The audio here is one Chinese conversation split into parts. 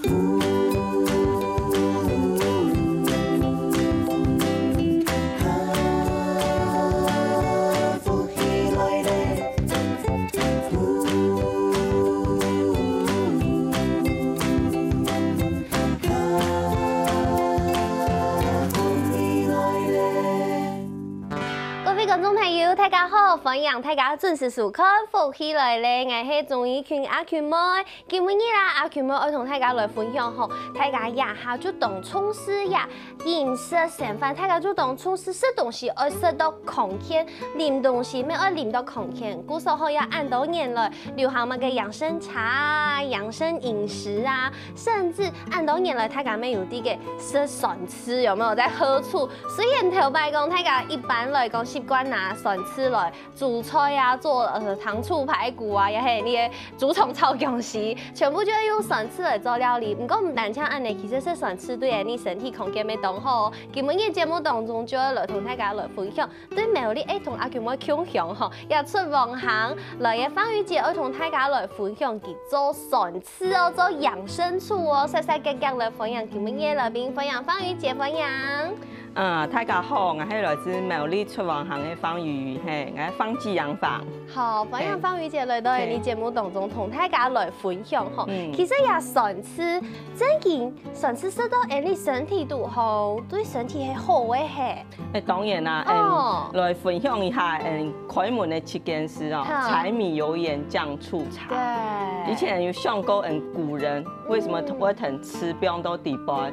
观众朋友，大家好，欢迎大家准时收看《福起来咧》，我是钟怡群阿群妹。今日啦，阿群妹要同大家来分享吼，大家也下就当从事呀饮食成分，大家就当从事吃东西要吃到空间，啉东西咩要啉到空间。古时候要按多年了，流行乜嘅养生茶啊、养生饮食啊，甚至按多年了，大家咩有啲嘅吃酸吃，有没有在喝醋？虽然头摆讲，大家一般来讲习惯拿酸吃来煮菜啊，做糖醋排骨啊，也系你嘅竹虫炒姜丝，全部就要用酸吃来做料理。不过唔单像安尼，其实是酸吃对你身体空间没当好。今日嘅节目当中就要来同大家来分享，对美丽爱同阿群妹共享吼，也出网行来嘅方宇姐要同大家来分享佢做酸吃哦，做养生醋哦，细细格格来分享。今日嘅来宾分享方宇姐分享。大家好，我是来自苗栗出网行的方宇，我是方记养坊。好，欢迎方宇姐来到你节目当中同大家来分享吼。其实也酸吃，真件酸吃食到你身体都好，对身体系好的嘿。当然啦，来分享一下开门的7件事哦，柴米油盐酱醋茶。对。以前有想过古人为什么会很吃不用都底包？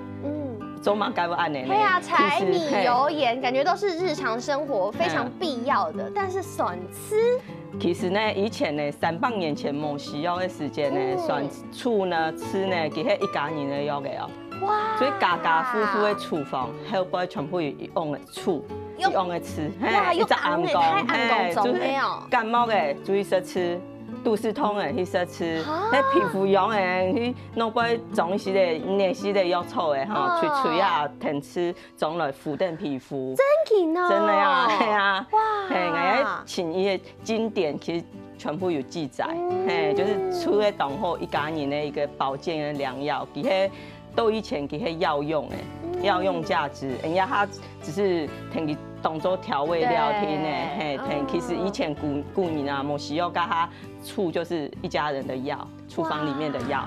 做嘛该不按呢？对啊，柴米油盐感觉都是日常生活非常必要的，但是酸吃。其实呢，以前呢，300年前某需要的时间呢，酸醋呢吃呢，其实一家人的要的哦。哇！所以家家户户的厨房后边全部有用的醋，用的吃。哇，用红的太红中的哦。感冒的注意少吃。肚子痛的去少吃，那皮肤痒的去弄杯种时的、热时的药草的哈，吹啊疼吃，种来抚嫩皮肤。真的哦，真的呀，对呀，哇，我请一些经典，其实全部有记载，就是出来当后一家人的一个保健的良药，其实都以前其实药用的，药用价值，人家它只是听当做调味料听的，其实以前古人啊，某需要跟它醋就是一家人的药，厨房里面的药，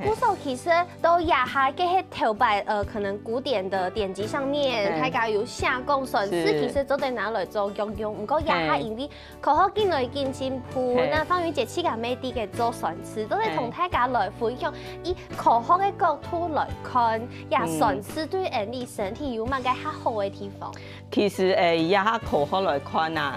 古时候其实都也还给迄头摆可能古典的典籍上面，大家有下供酸吃，其实都得拿来做用，不过也还因为口好进来进进步，那方宇姐起个美啲嘅做酸吃，都得同大家来分享，以口好嘅角度来看，也酸吃对人哋身体有乜嘅较好嘅地方。其实以下口好来看呐，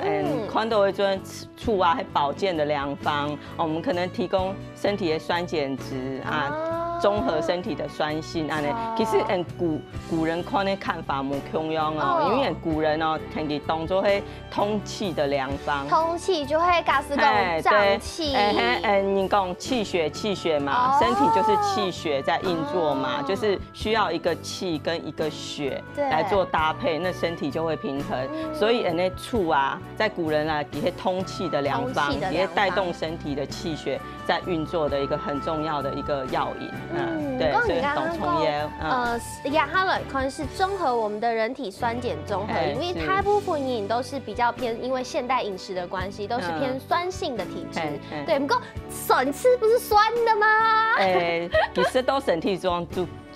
看到一种醋啊，系保健的良方，我们可能提供身体的酸碱值啊，综合身体的酸性啊呢。其实古人看的看法无同样哦，因为古人哦，听佢当作系通气的良方。通气就会假使讲胀气，你讲气血嘛，身体就是气血在运作嘛，就是需要一个气跟一个血来做搭配，那身体就会平衡。所以那醋啊，在古人啊，也是通气的良方，也带动身体的气血在运作的一个很重要的一个药引。对，所以董崇耶，亚哈来看是综合我们的人体酸碱综合，因为大部分饮都是比较偏，因为现代饮食的关系，都是偏酸性的体质。对，不过酸吃不是酸的吗？其实都身体中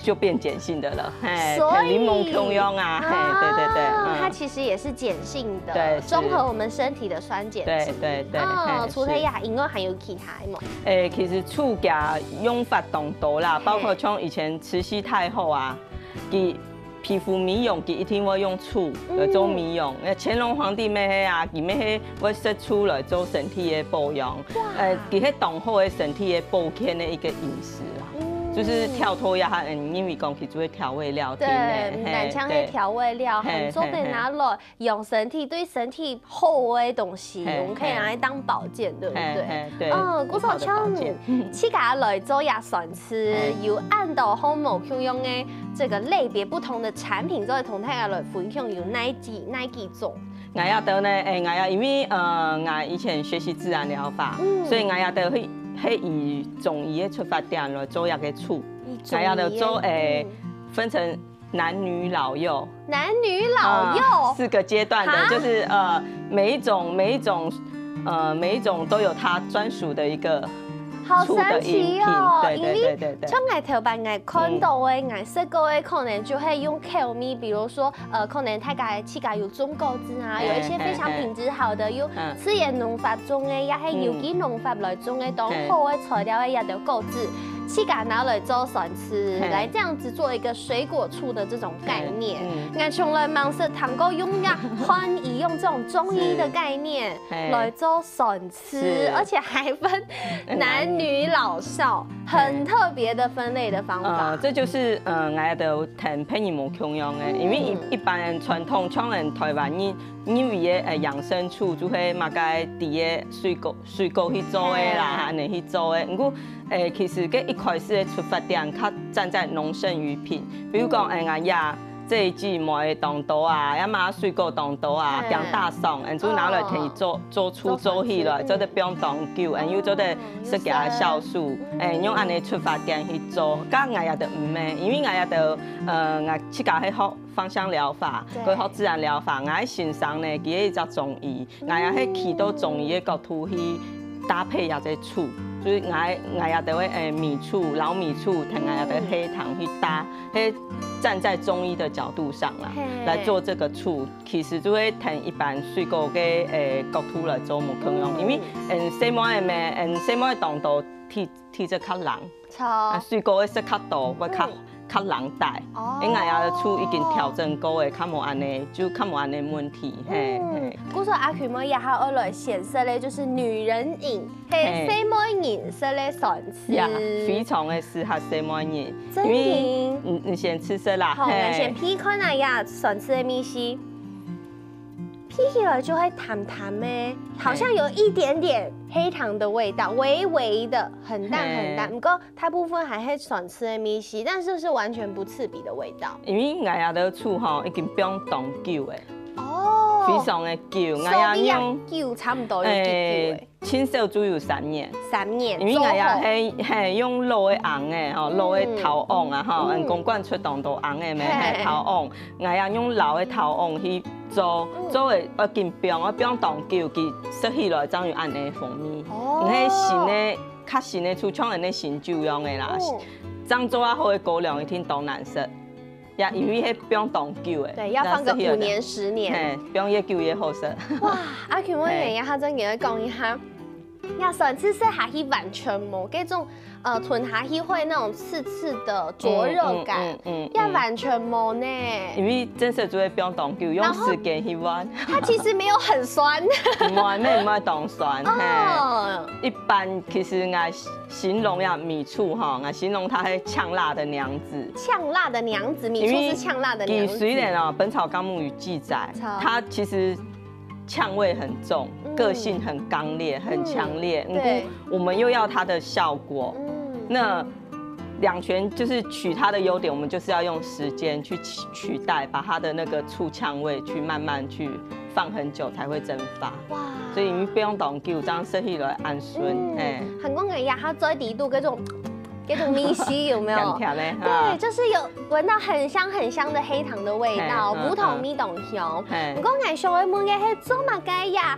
就变碱性的了，所以柠檬空用啊，对，它其实也是碱性的，对，综合我们身体的酸碱值，对，除了亚因外还有其他的吗？其实醋嘅用法同多啦，包括像以前慈禧太后啊，佢皮肤美容，佢一定会用醋来做美容。乾隆皇帝咩啊，佢咩会食醋来做身体的保养，佢係当好的身体的保健的一个饮食啦。就是跳脱呀，因为讲去做调味料，对，南腔的调味料，很多得拿来用身体对身体好的东西，我们可以拿来当保健，对不对？对，古时候像起家来做呀酸吃，有按到好某用的这个类别不同的产品，再同大家来分享有哪几种？我要得呢，我要因为我以前学习自然疗法，所以我要得会以中医的出发点来做一个处，那要的做分成男女老幼，男女老幼4个阶段的，就是每一种都有它专属的一个。好神奇哦！对对对对，像我头版我看到的颜色个的可能就会用口味，比如说可能大家气家有种果子啊，有一些非常品质好的，有自然农法种的，也系有机农法来种的，当好的材料也都果子。气家拿来做酸吃，来这样子做一个水果醋的这种概念。俺从来忙是糖果用呀，欢宜用这种中医的概念来做酸吃，而且还分男女老少，很特别的分类的方法。这就是俺的谈配你无共用的，因为一般人传统像人台湾人。因为个养生醋就会嘛该伫个水果去做的啦，安尼去做的。不过其实个一开始的出发点，较站在农剩余品，比如讲俺呀这一季买的糖豆啊，要买水果糖豆啊，变大送，就拿来摕做醋做起来，做得不用糖酒，又做得设计的酵素，用安尼出发点去做。甲俺也得唔咩，因为俺也得俺去搞迄好。芳香疗法，佮好自然疗法，俺欣赏呢，其实一只中医，俺也去到中医的角度去搭配也只醋，所以俺也得会米醋、老米醋，同俺也得黑糖去搭，站在中医的角度上啦，来做这个醋，其实就会同一般水果嘅角度来做无共用，因为西门的咩，西门的糖度体质较冷，水果的色较多，会较人带，因为俺的醋已经调整过的，较无安尼，就较无安尼问题。故说阿群妹也还有来显色嘞，就是女人饮，嘿，西门饮色嘞酸吃，非常的适合西门饮，因为你先吃色啦，好，我先劈开那呀酸吃的米西。劈起来就会淡淡的，好像有一点点黑糖的味道，微微的，很淡很淡。不过大部分还是酸吃的米稀，但是是完全不刺鼻的味道。因为俺的醋吼已经不用糖酒的，非常的久，俺用酒差不多有几久的。青色猪有3年，3年。因为俺系用老的红的吼，老的头红啊吼，公馆出糖都红的咩，头红，俺用老的头红去。做的我紧不用糖酒，佮说起来怎样安尼风味。迄新的较新的醋厂的新酒用的啦，怎做啊好的高粱一定都难色，也因为迄不用糖酒的。对，要放个5年10年。不用越久越好色。哇，阿群我爷爷他真给我讲一下，要酸吃色还是完全无这种吞下去会那种刺刺的灼热感，要完全无呢。因为真色就会不用糖酒，用时间去玩。它其实没有很酸。唔爱糖酸。一般其实我形容呀米醋哈，我形容它是呛辣的娘子。呛辣的娘子，米醋是呛辣的娘子。虽然《本草纲目》有记载，它其实。呛味很重，个性很刚烈，很强烈。我们又要它的效果，那两全就是取它的优点，我们就是要用时间去取代，把它的那个醋呛味去慢慢去放很久才会蒸发。哇！所以你不用糖酒，这样吃起来安顺。很光给呀，它最底度这种米稀有没有？对，就是有闻到很香的黑糖的味道，不同米同香。不过我想要问嘅係做乜嘅呀？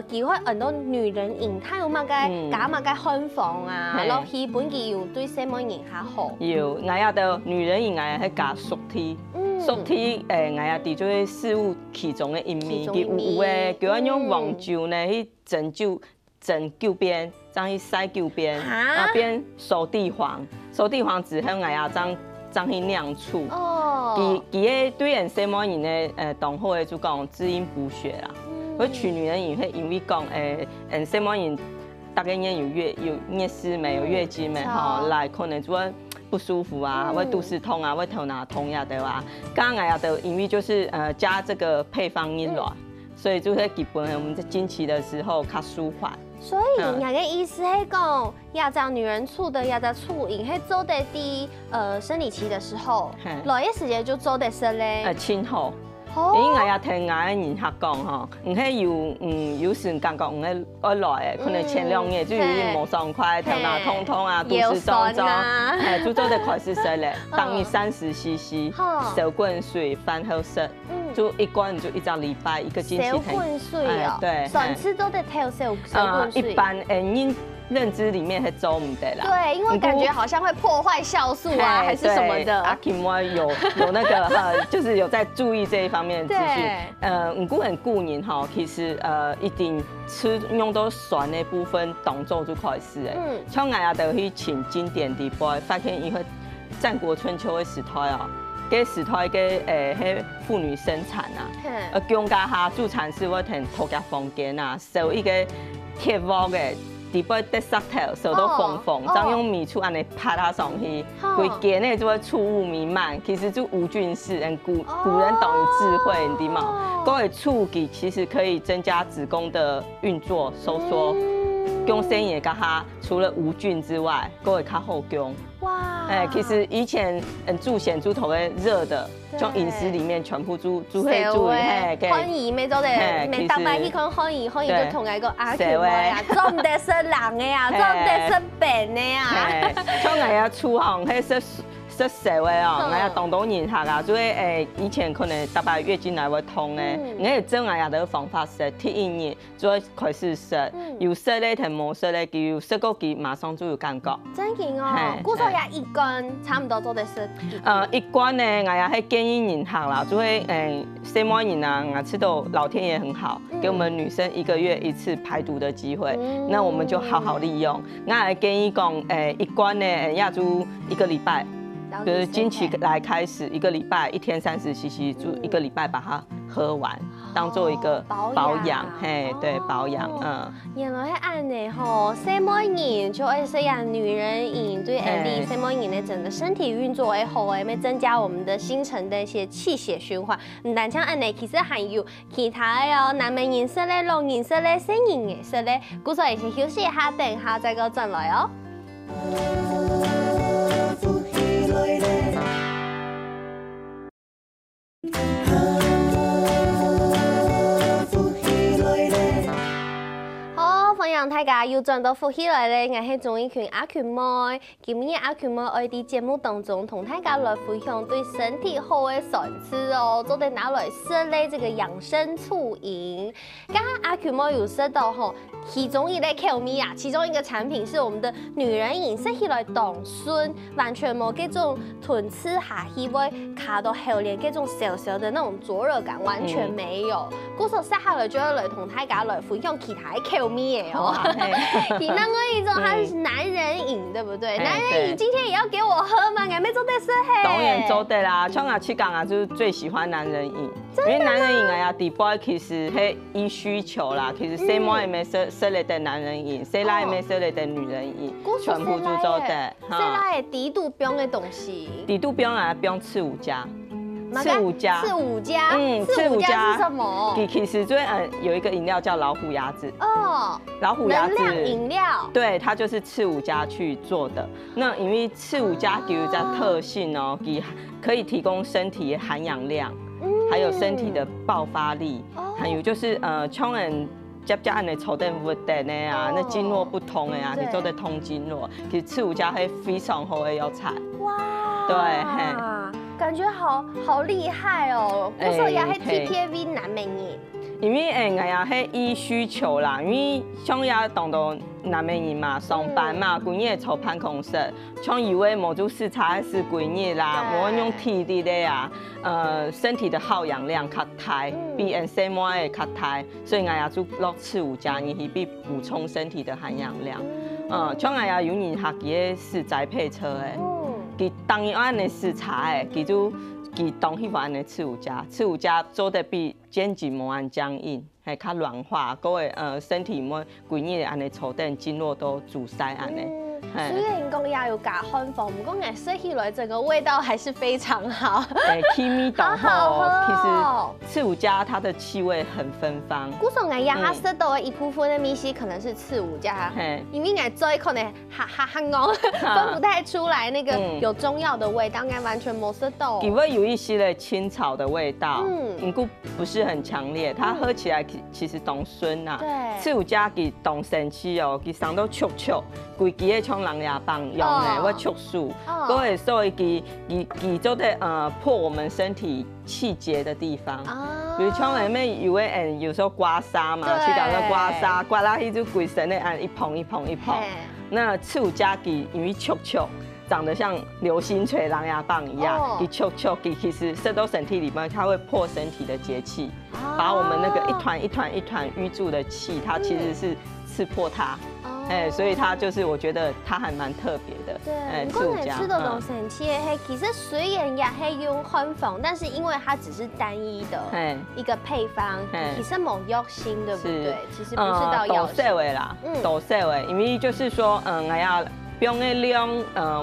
其實很多女人飲，她有乜嘅加乜嘅漢方啊？落去本期有對什麼飲下好？有，我也到女人飲，我也係加熟體。熟體我也啲就係事物其中嘅一味，佢有嘅叫我用黃酒呢去整酒邊，將去塞酒邊，那邊熟地黃之後，我也將去釀醋。佢個對人西門人嘅同好嘅就講滋陰補血啦。我娶女人飲係因為講西門人大概有月事沒有月經沒吼，來可能就會不舒服啊，會肚子痛啊，會頭腦痛呀，對吧？剛剛我也因為就是加這個配方一來，所以就會基本我們在經期的時候較舒緩。所以人家的意思係講，要找女人醋的，要找醋飲，係做得生理期的時候，來嘅時間就做得食咧。清後，因为也听俺的人客讲吼，有时感觉我来的，可能前2年就有点无爽快，头脑痛痛啊，肚子肿肿，就做得开始食咧，当你30cc 手滚水饭后食，就一罐就1个礼拜1个星期。手滚水哦，对，上次都得调手滚水。一般因认知里面是做唔得啦。对，因为感觉好像会破坏酵素啊，还是什么的。阿 Kim 我有那个就是有在注意这一方面的资讯。唔过很顾人哈，其实一定吃用到酸的部分动作就开始诶。像我也都去请经典地波，发现因为战国春秋的时代哦，给时代嘅迄妇女生产啊，姜家下助产士我同头家房间啊，收一个铁锅嘅。底部得石头，手都缝缝，再用米醋安尼拍它上去，规间内就会触雾弥漫。其实就无菌室，古人懂于智慧，你知吗？各位触剂其实可以增加子宫的运作收缩，用生也甲它除了无菌之外，各位较好用。哇！其实以前助显猪头的热的，从饮食里面全部注意，可以咩做咧？咩搭埋去看可以就同佢個阿權呀，做唔得識人嘅呀，做唔得識病嘅呀。像我呀出行迄識社會哦，我呀當到人客啊，所以以前可能大概月經來會痛咧，我也真我呀的方法是貼應你，所以開始識，有識咧同冇識咧，佢有識過佢馬上就有感覺。真嘅哦，古時候也一罐差唔多做得識。一罐呢，我呀係建議人客啦，所以什麼人啊，我知道老天爺很好，給我們女生1個月1次排毒的機會，那我們就好好利用。我係建議講，一罐呢，也就1個禮拜。就是經期來開始，1個禮拜1天30cc，就1個禮拜把它喝完，當做一個保養，嘿，對，保養，原來係按呢吼，什麼人就會這樣，女人飲對你什麼人呢，整個身體運作會好誒，會增加我們的新陳的一些氣血循環。唔單像按呢，其實還有其他的哦，南美顏色咧、綠顏色咧、深顏色咧，故所以先休息一下，等下再個轉來哦。好，歡迎大家又轉到福起來咧，我係綜藝群阿權妹。今日阿權妹喺啲節目當中同大家來分享對身體好嘅選詞哦，做得拿來設咧這個養生促飲。剛剛阿權妹有說到吼，其中一類口味啊，其中一個產品是我們的女人飲食起來當順，完全冇嗰種吞吃下去會卡到後面嗰種小小的那種灼熱感，完全沒有。故所接下來就要來同大家來分享其他嘅口味嘅哦。你那個一種它是男人飲，對不對？男人飲今天也要給我喝嗎？還沒做得是嘿。當然做得啦，像我去講啊，就是最喜歡男人飲，因為男人飲啊呀，底部其實係依需求啦，其實什麼也沒設立的男人飲，誰來也沒設立的女人飲，全部都做得。誰來低度標的東西？低度標啊，標刺五加。刺五加，刺五加，刺五加是什麼？其實就有一個飲料叫老虎牙子哦，老虎牙子能量飲料，對，它就是刺五加去做的。那因為刺五加有它特性哦，可以提供身體的含氧量，還有身體的爆發力，還有就是像人接按你抽電活電的啊，那經絡不通的啊，你做得通經絡，其實刺五加係非常好的藥材。哇，對，嘿。感覺好厲害哦！不說也係 TTV 男美人，因為我也係依需求啦，因為像也當到男美人嘛，上班嘛，規日坐辦公室，像以為某做視察是規日啦，我用體力的呀，身體的耗氧量較大，比什麼的較大，所以我也做落刺五加，你係必補充身體的含氧量。像我也有人學嘅是栽培車的。佢當然按你視察誒，佢當喜歡按你刺五加做得比肩頸冇按僵硬，係較軟化，各位身體冇規日按你抽電經絡都阻塞按你。虽然讲也有加烘房，不过我说起来整个味道还是非常好。气味浓厚，其实刺五加它的气味很芬芳。古时候我压它舌头的一部分的米西可能是刺五加，因为我做可能很浓，分不太出来那个有中药的味道，应该完全没舌头。也会有一些的青草的味道，不是很强烈，它喝起来其实懂酸呐。对，刺五加给懂神奇哦，给上都灼灼，规支的像狼牙棒用的，我灼素，各位所以给做的破我们身体气结的地方。比如像我们有时候刮痧嘛，去搞个刮痧，刮到就鬼神的按一捧一捧一捧。那刺五加给因为灼灼。长得像流星锤、狼牙棒一样，一揪揪，其实射到身体里面，它会破身体的结气，把我们那个一团一团一团淤住的气，它其实是刺破它。所以它就是我觉得它还蛮特别的。对，不过吃的东西其实虽然也是用烘房，但是因为它只是单一的一个配方，其实冇药性，对不对？其实不是到药性。豆色啦，豆色味，因为就是说，我要。用的量，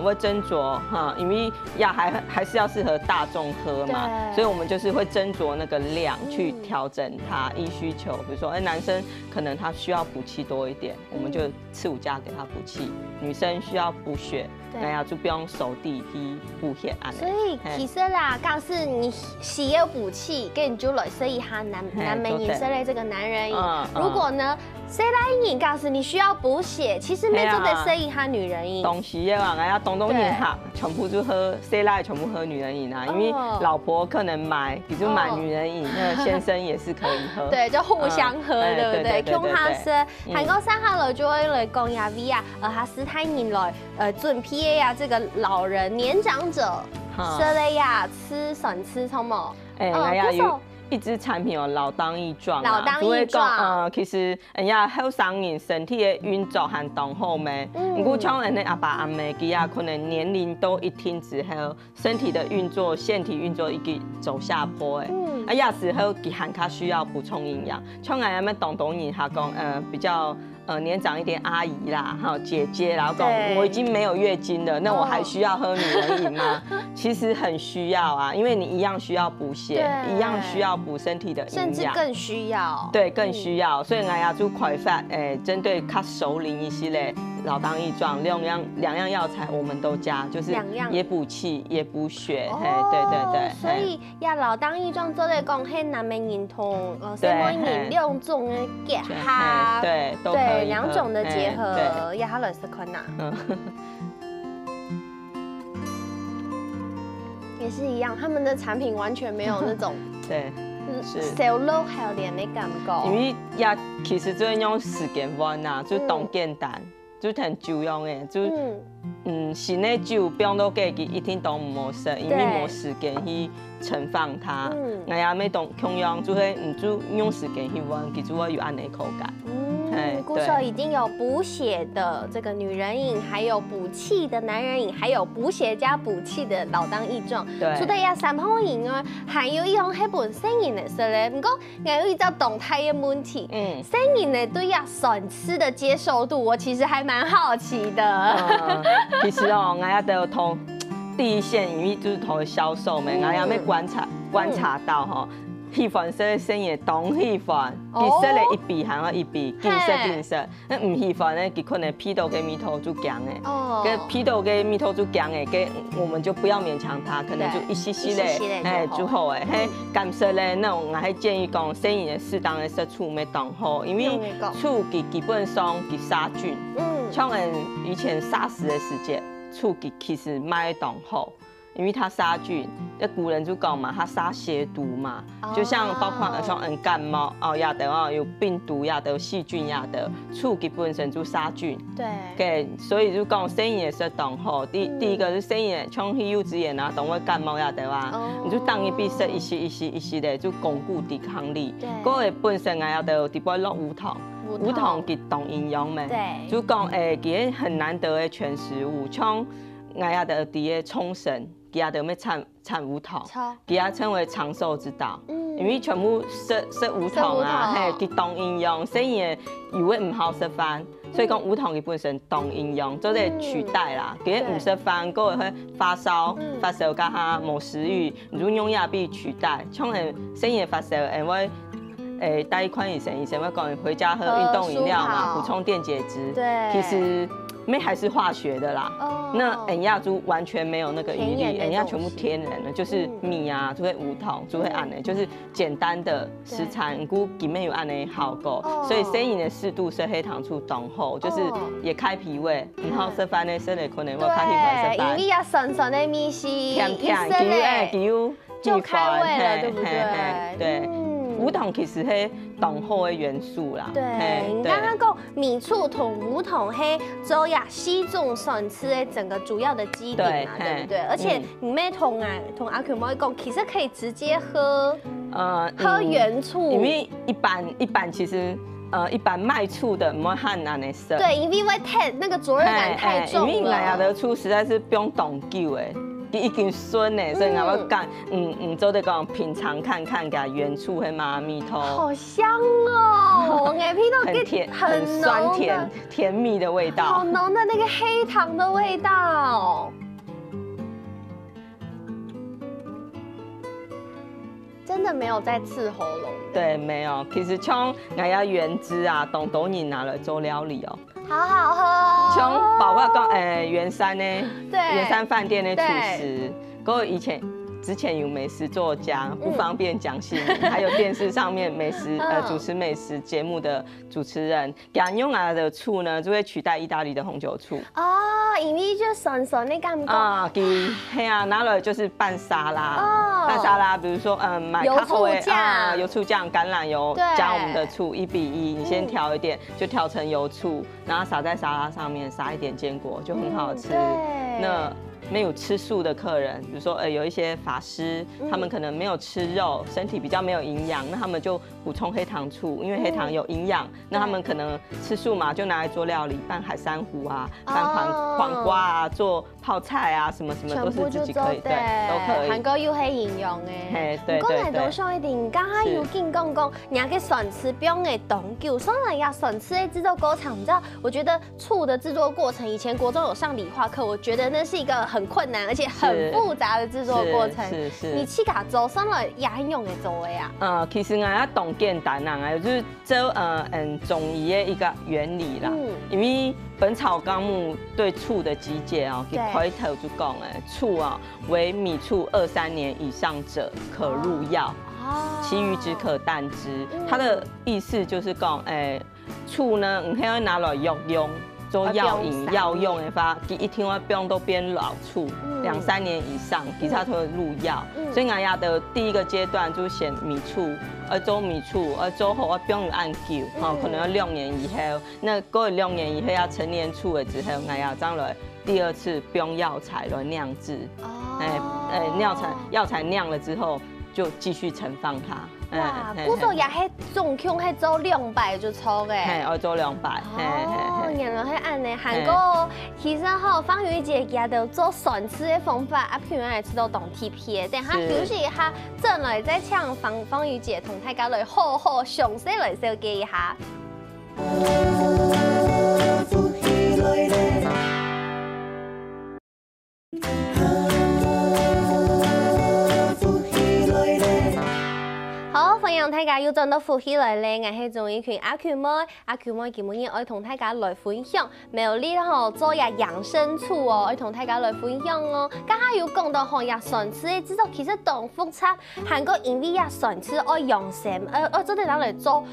会斟酌哈，因为还是要适合大众喝嘛，所以我们就是会斟酌那个量去调整它依需求。比如说，男生可能他需要补气多一点，我们就刺五加给他补气；女生需要补血，那要就不用手地去补血按。所以其实啦，告诉你喜要补气，跟你就来说一下南美饮色类这个男人饮。如果呢？西来饮告诉你需要补血，其实没做得说一下女人饮。东西的话，哎呀，东饮哈，全部就喝西来，全部喝女人饮啊，因为老婆可能买，比如买女人饮，那先生也是可以喝。对，就互相喝，对不对？用它是，韩国上下来就会来讲呀 V 啊，哈斯泰饮来，准 PA 呀，这个老人年长者，说的呀，省吃什么？哎呀有。一支产品哦，老当益壮老当益壮。其实人家后生人身体的运作和动好咩，不过像人的阿爸阿妹佢啊，可能年龄都一停止，还有身体的运作、腺体运作一个走下坡诶。也时候佢还卡需要补充营养。像俺们懂人他讲，比较。年长一点阿姨啦，哈姐姐，然后讲我已经没有月经了，那我还需要喝女人饮吗？其实很需要啊，因为你一样需要补血，一样需要补身体的营养，甚至更需要。对，更需要。所以我要做快饭，针对较熟龄一些嘞，老当益壮，两样药材我们都加，就是也补气也补血。对。所以呀，老当益壮做的讲，嘿，南美饮同什么饮两种的结合，对，都可以。两种的结合，也好来试看呐。也是一样，他们的产品完全没有那种对，是烧肉还有连的感觉。因为也其实就用时间弯呐，就当简单，就很久用的，就室内酒不用到给一天都唔食，因为冇时间去盛放它。我也没当同样，就会就用时间去温，其实我有安尼口感。古手已经有补血的这个女人饮，还有补气的男人饮，还有补血加补气的老当益壮。对，除了呀三泡饮啊，还有一种迄本生饮的说咧，不过我有一个动态的问题，生饮的对呀省吃的接受度，我其实还蛮好奇的。其实哦，我也都从第一线，因为就是从销售嘛，我也没观察到哈。稀饭色生意当稀饭，其色咧一比还要一比，金色。那唔稀饭咧，佢可能皮豆跟米头就强诶。跟皮豆跟米头就强诶，跟我们就不要勉强它，可能就一些些咧，就好诶。嘿，甘色咧，那我还建议讲，生意适当的色醋没当好，因为醋基本上佢杀菌。像人以前SARS的时间，醋其实卖当好。因为它杀菌，那古人就讲嘛，它杀邪毒嘛，就像包括像感冒也得有病毒也得细菌也得，醋基本上就杀菌。对，所以就讲生意也是当好。第一个是生意，像幼稚园啊，当我感冒也得啊，你就当一笔食一些的，就巩固抵抗力。嗰个本身也得底部落无糖。无糖给当营养嘛，就讲佢很难得的全食物，像我也得伫个冲绳。佢也得咩产无糖，佢也称为长寿之岛，因为全部食无糖啊，嘿，佢当营养，所以以为唔好食饭，所以讲无糖伊本身动应用做个取代啦，其实唔食饭，个会发烧、发烧加下无食欲，如用亚必取代，像係生意发烧，因为带一款医生会讲回家喝运动饮料嘛，补充电解质，对，其实那还是化学的啦。那恩亚猪完全没有那个余力，恩亚全部天然的，就是米啊，就会无糖，就会按的，就是简单的食材，估里面有按的好够，所以生饮的适度是黑糖醋浓厚，就是也开脾胃，然后吃饭呢，吃的可能会开脾胃，吃饭。因为呀，酸酸的米是甜甜，就开胃了，对不对？对。无糖其实是浓厚的元素啦。对，你刚刚讲米醋同无糖是做呀西种酸吃的整个主要的基底嘛，对不对？而且你妹同阿 Q 妹讲，其实可以直接喝，喝原醋。因为一般其实。一般卖醋的唔会汉安尼色。对，因为太那个灼热感太重了。因为俺的醋实在是不用懂久诶，已经酸诶，所以俺要讲，做得讲品尝看看，给原醋和妈咪头。好香哦，眼皮都很甜，很酸甜蜜的味道。好浓的那个黑糖的味道。真的没有在刺喉咙。对，没有。其实像我要原汁啊，冻豆泥拿来做料理哦，好好喝哦。像包括讲圆山呢，对，圆山饭店的厨师，我之前有美食作家，不方便讲姓名，还有电视上面主持美食节目的主持人，敢用的醋呢，就会取代意大利的红酒醋。因为就酸酸的感觉嘿啊，拿来就是拌沙拉，拌沙拉，比如说买油醋酱、油醋酱、橄榄油加我们的醋1:1，你先调一点，就调成油醋，然后撒在沙拉上面，撒一点坚果，就很好吃。那没有吃素的客人，比如说有一些法师，他们可能没有吃肉，身体比较没有营养，那他们就补充黑糖醋，因为黑糖有营养。那他们可能吃素嘛，就拿来做料理，拌海珊瑚啊，拌黄瓜啊，做泡菜啊，什么都是自己可以，对，都可以。韩国又很营养诶，对。讲来都上一点，刚刚有跟讲，人家酸吃不用诶冻久，虽然呀酸吃的制作过程，你知道，我觉得醋的制作过程，以前国中有上理化课，我觉得那是一个很困难而且很复杂的制作过程。是。你去甲做，上来也很用的做的呀。其实我要懂简单啦，就是做中医的一个原理啦。因为《本草纲目》对醋的集解哦，开头就讲醋啊为米醋2-3年以上者可入药，其余只可淡之。它的意思就是讲，醋呢，唔可以拿来用。做药引药用的话，一天我不用都变老醋，2-3年以上，其他都会入药。所以我要的第一个阶段就是选米醋，做米醋，做后我不用按久，可能要2年以后，那过了2年以后要陈年醋了之后，我要将来第2次不用药材来酿制，药材酿了之后就继续存放它。哇，古早也迄总共迄做200就粗的，我做200。原来迄安尼，韩国其实吼方宇姐也都做酸吃的方法，譬如来吃到冻 TP 的，等下休息一下，转来再请方宇姐同大家来好好详细来了解一下。欢迎大家又轉到富起來咧，我係仲一群阿 Q 妹今日愛同大家來分享，苗栗吼做呀養生醋哦，愛同大家來分享哦。剛剛有講到吼呀酸吃的制作其實都複雜，韓國因為呀酸吃愛用鹽，做啲人嚟做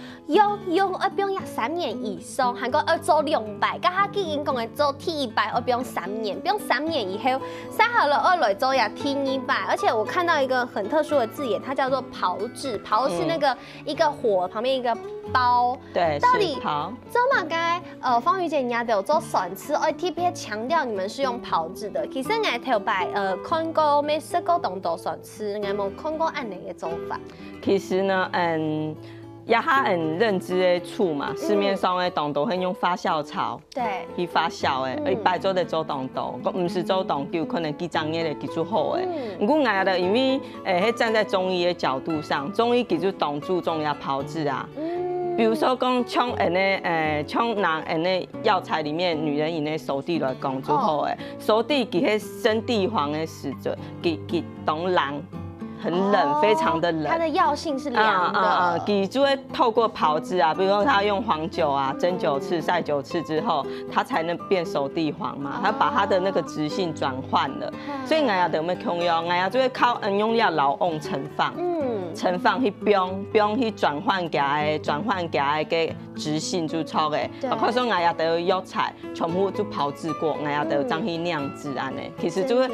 用愛不用呀3年以上，韓國愛做200，剛剛既然講嘅做T100，愛不用3年，不用3年以後，曬好了愛來做呀T100，而且我看到一個很特殊的字眼，它叫做炮製，炮是那个一个火旁边一个包，对，到底炮。周马该方宇姐人家都有做酸吃，而特别强调你们是用炮制的。其实我头摆看过没试过动作酸吃，我冇看过按哪个做法。其实呢，亚哈认知的醋嘛，市面上的冻豆会用发酵槽对去发酵的，100做的做冻豆，不是做冻久，可能几张嘢的技术好的。不过我的因为站在中医的角度上，中医其实懂注重要炮制啊。比如说讲像人药材里面，女人以内熟地来讲之后熟地其迄生地黄的时阵，其当冷。很冷，非常的冷。它的药性是凉的。你就会透过炮制啊，比如说它用黄酒啊蒸酒刺、晒酒刺之后，它才能变熟地黄嘛。它把它的那个质性转换了，所以我呀得咩空用，我呀就会靠用了老瓮盛放，盛放去冰去转换给质性就错的。包括说我呀得药材全部就炮制过，我呀得将去酿制安尼，其实就会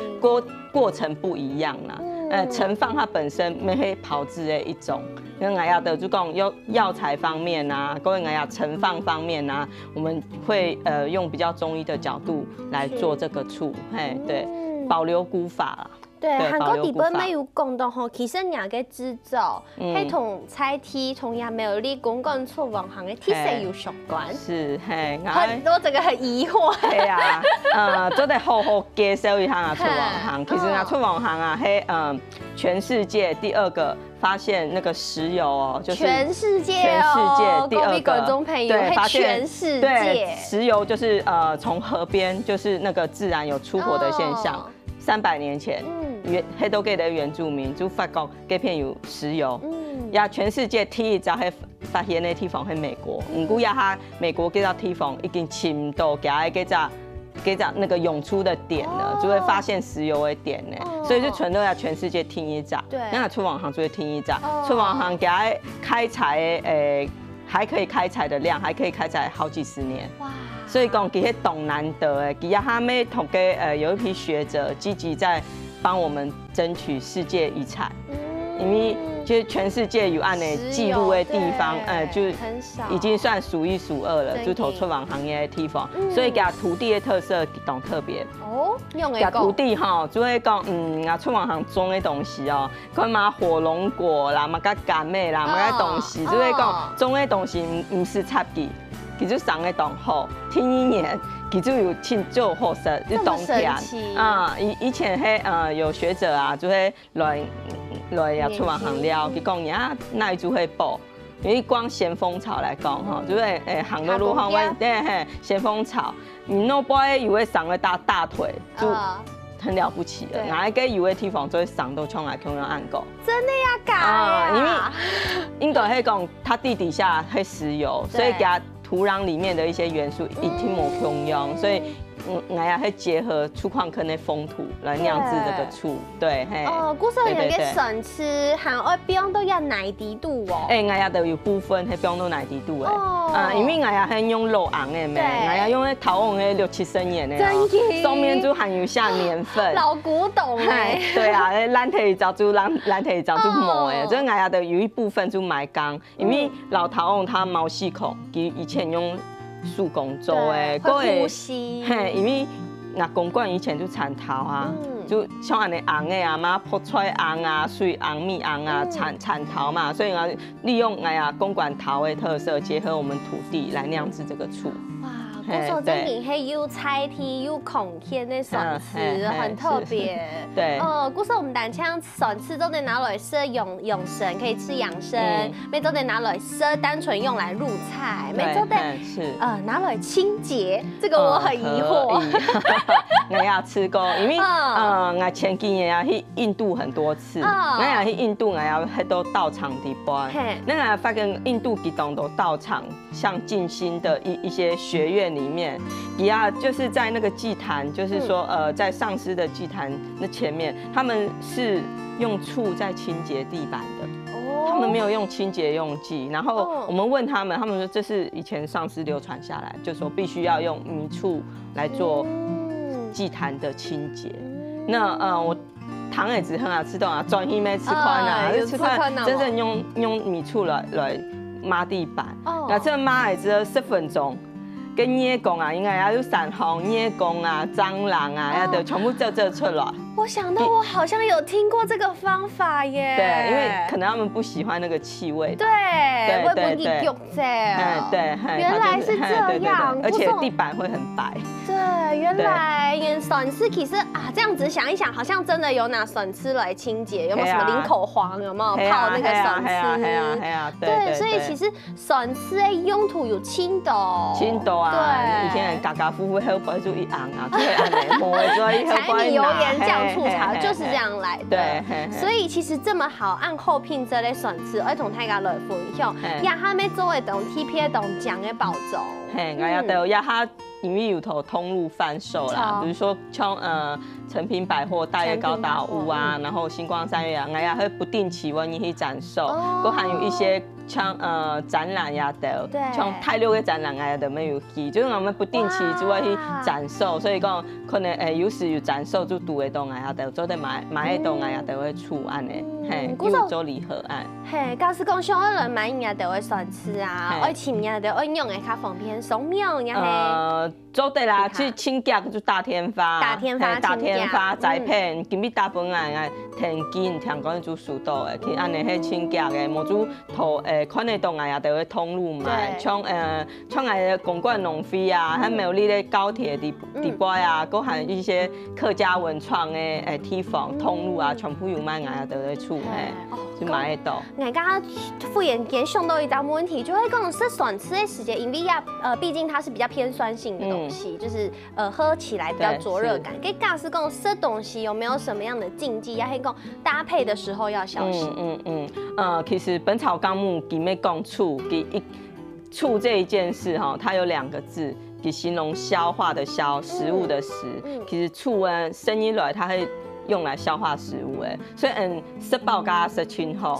过程不一样啦。盛放它本身没黑炮制的一种，跟我要的就讲药材方面啊，跟我要盛放方面啊，我们会用比较中医的角度来做这个醋，对，保留古法啦。对，韩国底本没有讲到吼，其实人嘅制造，係同菜梯同亚美丽公共出往行嘅体系有相关。是，我这个很疑惑。係啊，都得好好介紹一下啊，出往行。其實啊，出往行啊，全世界第2个发现那个石油哦，就是全世界第2个观众朋友，对，发现全世界对石油就是从河边就是那个自然有出火的现象。300年前，黑都给的原住民就发觉这片有石油，呀，全世界第一早迄发现的地方是美国，不过呀，它美国这个地方已经深到加这那个涌出的点了，就会发现石油的点呢，所以就全都要全世界听一早，那出往行就会听一早，出往行给它开采还可以开采的量，还可以开采好几十年。哇！所以讲，其实懂难得诶，其实他们同个有一批学者积极在帮我们争取世界遗产，因为就是全世界有按的记录的地方，就已经算数1数2了，就投出往行业的地方，所以给土地的特色懂特别。哦，用的土地哈，就会讲出往行种的东西哦，干嘛火龙果啦，嘛个柑妹啦，嘛个东西，就会讲种的东西唔是插记。其实上个冬后，天一年，其实有庆祝好色，就冬天啊。以前有学者啊，就会来要出往行了，佢讲呀，那一株会补，因为光咸丰草来讲哈，就是行路路行湾咸丰草，你弄不会以为上了大腿就很了不起了，哪一个以为地方就会上到冲来冲到暗沟。真的呀，假因为应该会讲它地底下会石油，所以给它。土壤里面的一些元素一定冇共用，所以我要去结合粗矿坑的风土来酿制这个醋，对，嘿。古时候有个神吃，含我不用都要奶底度哦。我要都有部分係不用到奶底度的，因为我要係用老昂的咩，我要用陶瓮的6、7升盐的，上面就含有下年份。老古董哎。对啊，蓝體早就磨的，所以我要都有一部分就埋缸，因为老陶瓮它毛细孔，以前用。手工做的，会呼吸。因为那公馆以前就产陶啊，就像安尼红的啊嘛，泡出来红啊、水红、蜜红啊，产陶嘛，所以啊，利用公馆陶的特色，结合我们土地来酿制这个醋。古时候真的是有菜梯有孔天的笋吃，很特别。对。古时候我们单枪笋吃都得拿来吃养生，可以吃养生；没都得拿来吃，单纯用来入菜；没都得拿来清洁。这个我很疑惑。我也吃过，因为我前几年要去印度很多次，我也去印度，我要很多道场地方。那我发现印度几栋的道场，像静心的一些学院里面，也要就是在那个祭坛，就是说在上师的祭坛那前面，他们是用醋在清洁地板的。他们没有用清洁用剂，然后我们问他们，他们说这是以前上师流传下来，就说必须要用米醋来做祭坛的清洁。那我糖也只很好吃到啊，专一没吃宽啊，吃宽真正用米醋来抹地板，那这抹也只有10分钟。跟野公啊，应该也有散红野公啊、蟑螂啊，也都全部做出来。我想到我好像有听过这个方法耶。对，因为可能他们不喜欢那个气味。对，会不会给丢在？对，原来是这样，而且地板会很白。对，原来笋丝其实啊，这样子想一想，好像真的有拿笋丝来清洁，有没有什么林口黄？有没有泡那个笋丝？对，所以其实笋丝的用途有青豆，青豆啊，对，以前家家户户好不就一昂啊，就是安尼摸的，所以柴米油盐酱醋茶就是这样来的。对，所以其实这么好按后品质的笋丝，我同大家来分享，也还没做的同 TP 同酱的包装。嘿，我也都也哈。因为有头通路贩售啦，比如说像诚品百货、大悦高达屋啊，然后星光三月啊，哎呀会不定期温去展售，都含有一些像展览呀的，像太六个展览啊的没有去，就是我们不定期就会去展售，所以讲可能有时有展售就赌的东啊呀的，做的买的东啊呀都会出案的，嘿，有做礼盒案。嘿，假使讲上个人买人都会选吃啊，爱请人都爱用的较方便，扫描然后。做对啦，去清洁就大天发，大天发栽片，今日大本来田间听讲做树豆的，去安尼去清洁的，无做土款的东啊，也都会通路卖，像像公馆农飞啊，还没有你咧高铁底摆啊，佮含一些客家文创的地方通路啊，全部有卖啊，都会出就买得到。我刚刚傅眼想到一道问题，就会讲是选吃的时间，因为毕竟它是比较偏酸性的东西，就是喝起来比较灼热感。跟假使讲吃东西有没有什么样的禁忌？要讲搭配的时候要小心。其实《本草纲目》里面讲醋，醋这一件事哈，它有2个字，给形容消化的消，食物的食。其实醋生一来它会用来消化食物诶，所以食饱加食清好，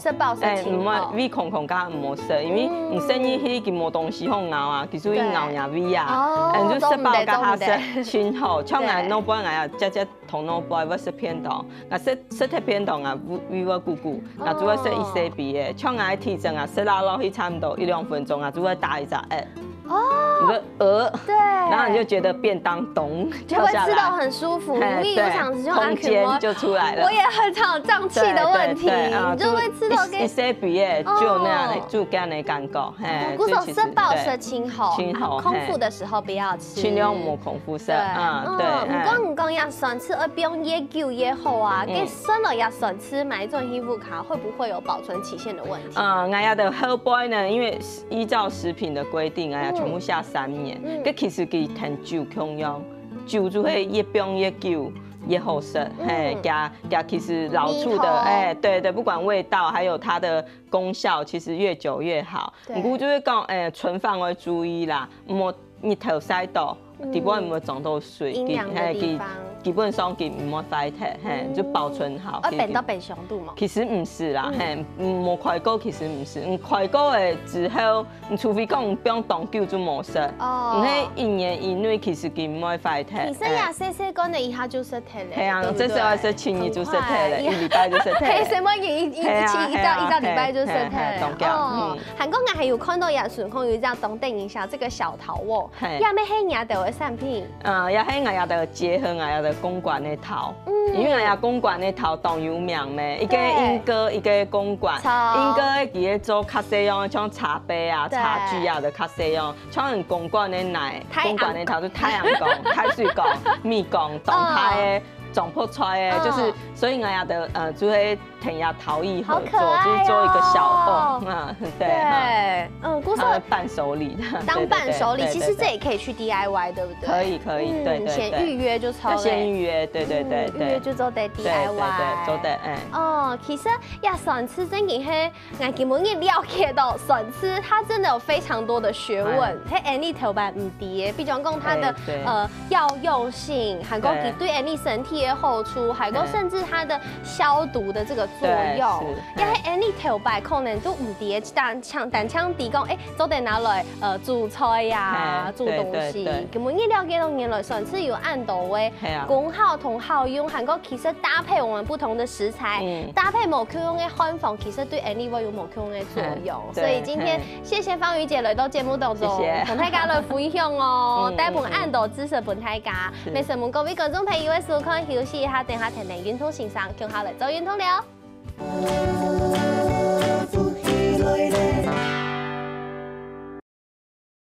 唔好胃空空加唔好食，因为唔生意迄件无东西好咬啊，其实伊咬呀胃啊，就食饱加食清好，像俺脑包啊，只同脑包要食偏糖，那食太偏糖啊，胃我咕咕，那主要食一些鼻诶，像俺体重啊，食拉去差不多1-2分钟啊，就会打一扎你说对，然后你就觉得便当咚就会吃到很舒服，因为有场子就空间就出来了。我也很常有胀气的问题，你就会吃到一些比耶就那样就这样的感觉，嘿。鼓手吃饱食清喉，空腹的时候不要吃，尽量莫空腹食，对。唔讲也算吃，而不用越久越好啊。给生了也算吃，买一种衣服卡会不会有保存期限的问题？我呀的好杯呢，因为依照食品的规定，哎呀全部下3年。佮其实佮添酒共用，酒就会越冰越久越好食，嘿，加其实老醋的，对，不管味道还有它的功效，其实越久越好。不过就是讲，存放要注意啦，莫日头晒到，底部唔会撞到水，基本上佢唔好晒脱，就保存好。变到冰箱度嘛？其实唔是啦，冇快高其实唔是，快高的之后，除非讲不用冻久就冇事。唔係1年以內其實佢唔會晒脱。其實呀，細講的一下就晒脱了。係啊，這時候是輕易就晒脱了，1禮拜就晒脱。係什麼一到禮拜就晒脱了。韓國人還有看到也順空有這樣東電一下這個小桃喔，也咩係亞豆的產品？也係亞豆結合亞豆公館的桃，因為亞公館的桃當有名咩，一個鶯歌，一個公館，鶯歌佢咧做較西用，像茶杯啊、茶具啊的較西用，像公館的奶，公館的桃就太陽宮、太水宮、蜜宮、東泰的。總鋪出來的，就是所以我也的就會同亞陶藝合作，就是做一個小甕，對，鼓手伴手禮，當伴手禮，其實這也可以去 DIY， 對不對？可以，對，先預約就超，先預約，對，預約就做得 DIY， 對，做得，其實呀，笋吃真嘅係，我基本一了解到笋吃，它真的有非常多的學問，喺 any 頭版唔低嘅，比如講它的藥用性，還講佢對 any 身體後出，還有甚至它的消毒的這個作用，也係 any 頭擺可能都唔低嘅，但槍地講，做得拿來煮菜呀，煮東西，咁我一了解到原來笋吃有按到嘅功好同好用，韩国其实搭配我们不同的食材，搭配某 Q 用的汉方，其实对 anyway 有某 Q 用的作用。所以今天谢谢方瑜姐来到节目当中，同大家来分享哦，带本按度知识本大家。没什么各位观众朋友的时间休息一下，等下听听运动欣赏，更好来做运动了。